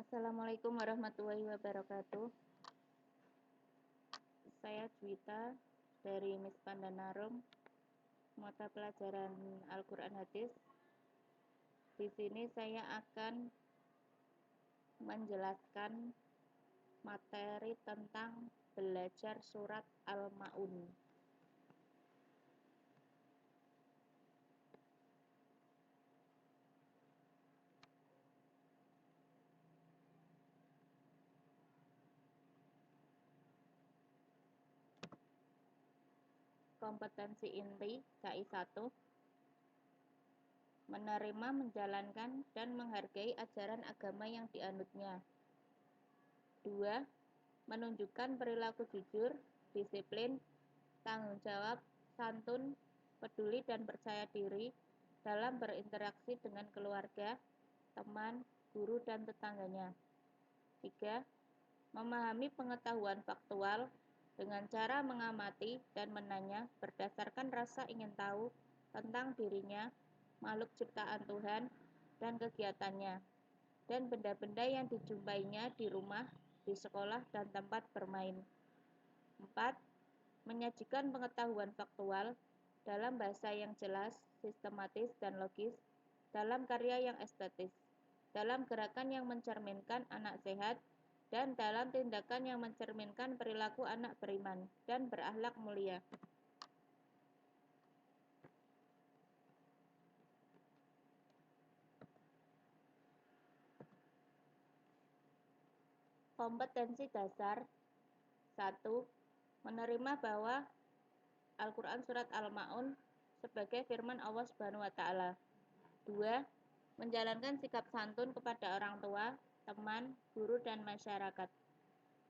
Assalamualaikum warahmatullahi wabarakatuh. Saya Juwita dari Miss Pandanarum, mata pelajaran Al-Quran Hadis. Di sini saya akan menjelaskan materi tentang belajar surat Al-Ma'un. Kompetensi inti KI 1, menerima, menjalankan, dan menghargai ajaran agama yang dianutnya. 2. Menunjukkan perilaku jujur, disiplin, tanggung jawab, santun, peduli, dan percaya diri dalam berinteraksi dengan keluarga, teman, guru, dan tetangganya. 3. Memahami pengetahuan faktual dengan cara mengamati dan menanya berdasarkan rasa ingin tahu tentang dirinya, makhluk ciptaan Tuhan, dan kegiatannya, dan benda-benda yang dijumpainya di rumah, di sekolah, dan tempat bermain. 4. Menyajikan pengetahuan faktual dalam bahasa yang jelas, sistematis, dan logis, dalam karya yang estetis, dalam gerakan yang mencerminkan anak sehat, dan dalam tindakan yang mencerminkan perilaku anak beriman dan berakhlak mulia. Kompetensi dasar 1. Menerima bahwa Al-Quran Surat Al-Ma'un sebagai firman Allah Subhanahu wa Ta'ala. 2. Menjalankan sikap santun kepada orang tua, teman, guru, dan masyarakat.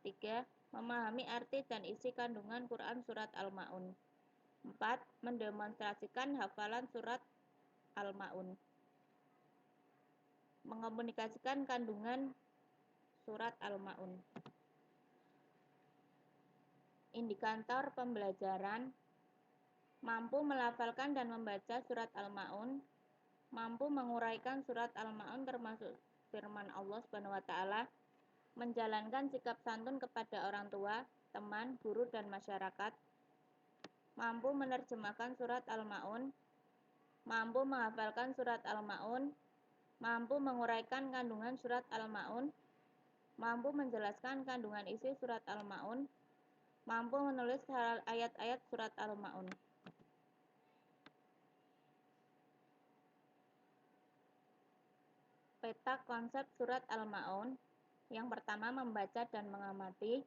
3. Memahami arti dan isi kandungan Quran Surat Al-Ma'un. 4. Mendemonstrasikan hafalan Surat Al-Ma'un. Mengomunikasikan kandungan Surat Al-Ma'un. Indikator pembelajaran: mampu melafalkan dan membaca Surat Al-Ma'un, mampu menguraikan Surat Al-Ma'un termasuk firman Allah Subhanahu wa Ta'ala, menjalankan sikap santun kepada orang tua, teman, guru, dan masyarakat, mampu menerjemahkan Surat Al-Ma'un, mampu menghafalkan Surat Al-Ma'un, mampu menguraikan kandungan Surat Al-Ma'un, mampu menjelaskan kandungan isi Surat Al-Ma'un, mampu menulis ayat-ayat Surat Al-Ma'un. Peta konsep Surat Al-Ma'un. Yang pertama, membaca dan mengamati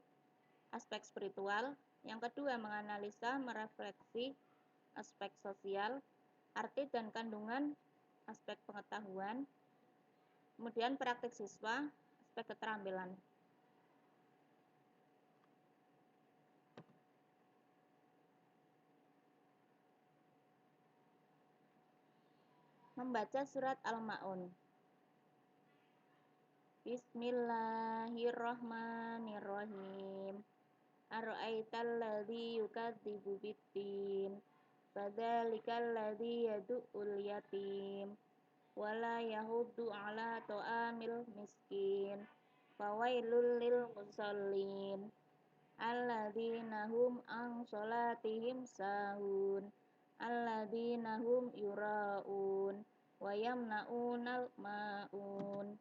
aspek spiritual. Yang kedua, menganalisa, merefleksi aspek sosial, arti dan kandungan aspek pengetahuan. Kemudian praktik siswa, aspek keterampilan. Membaca Surat Al-Ma'un. Bismillahirrahmanirrahim. Ara'aital ladzi yukadzibu biddin, fadzalikal ladzi yad'ul yatim, wala yahuddu ala ta'amil miskin, fawailul lil musallin, alladzina hum an sholatihim sahun, alladzina hum yura'un, wa yamna'unal ma'un.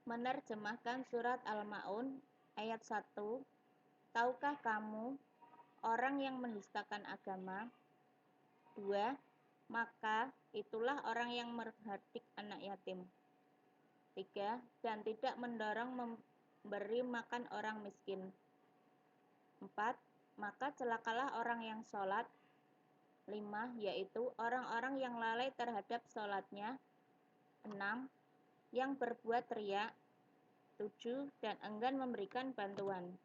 Menerjemahkan Surat Al-Ma'un ayat 1. Tahukah kamu orang yang mendustakan agama? 2. Maka itulah orang yang menghardik anak yatim. 3. Dan tidak mendorong memberi makan orang miskin. 4. Maka celakalah orang yang sholat. 5. Yaitu orang-orang yang lalai terhadap sholatnya. 6. Yang berbuat riya. 7. Dan enggan memberikan bantuan.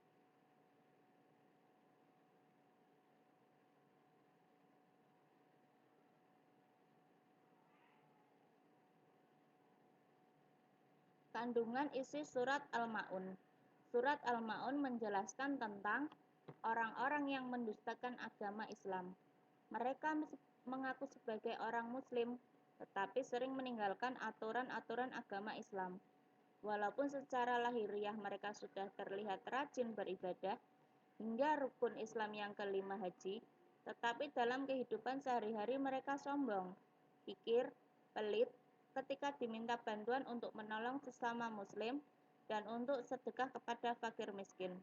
Kandungan isi Surat Al-Ma'un. Surat Al-Ma'un menjelaskan tentang orang-orang yang mendustakan agama Islam. Mereka mengaku sebagai orang Muslim, tetapi sering meninggalkan aturan-aturan agama Islam. Walaupun secara lahiriah mereka sudah terlihat rajin beribadah, hingga rukun Islam yang kelima haji, tetapi dalam kehidupan sehari-hari mereka sombong, kikir, pelit, ketika diminta bantuan untuk menolong sesama Muslim dan untuk sedekah kepada fakir miskin.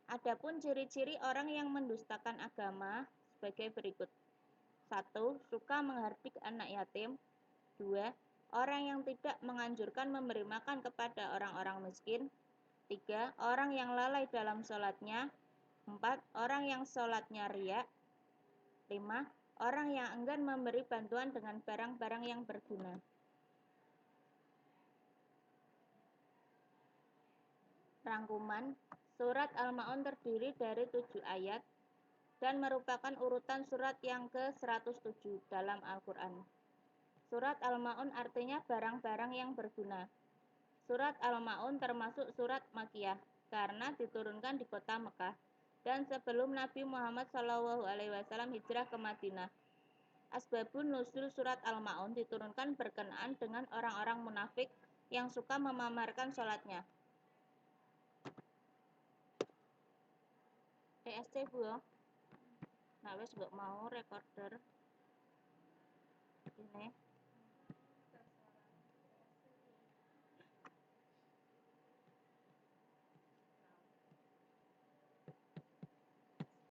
Adapun ciri-ciri orang yang mendustakan agama sebagai berikut. 1. Suka menghardik anak yatim. 2. Orang yang tidak menganjurkan memberi makan kepada orang-orang miskin. 3. Orang yang lalai dalam sholatnya. 4. Orang yang sholatnya riya. 5. Orang yang enggan memberi bantuan dengan barang-barang yang berguna. Rangkuman, surat Al-Ma'un terdiri dari 7 ayat dan merupakan urutan surat yang ke-107 dalam Al-Quran. Surat Al-Ma'un artinya barang-barang yang berguna. Surat Al-Ma'un termasuk surat Makkiyah karena diturunkan di kota Mekah dan sebelum Nabi Muhammad SAW hijrah ke Madinah. Asbabun nuzul surat Al-Ma'un diturunkan berkenaan dengan orang-orang munafik yang suka memamerkan sholatnya. ESC Bu, nah wes mbok mau recorder ini.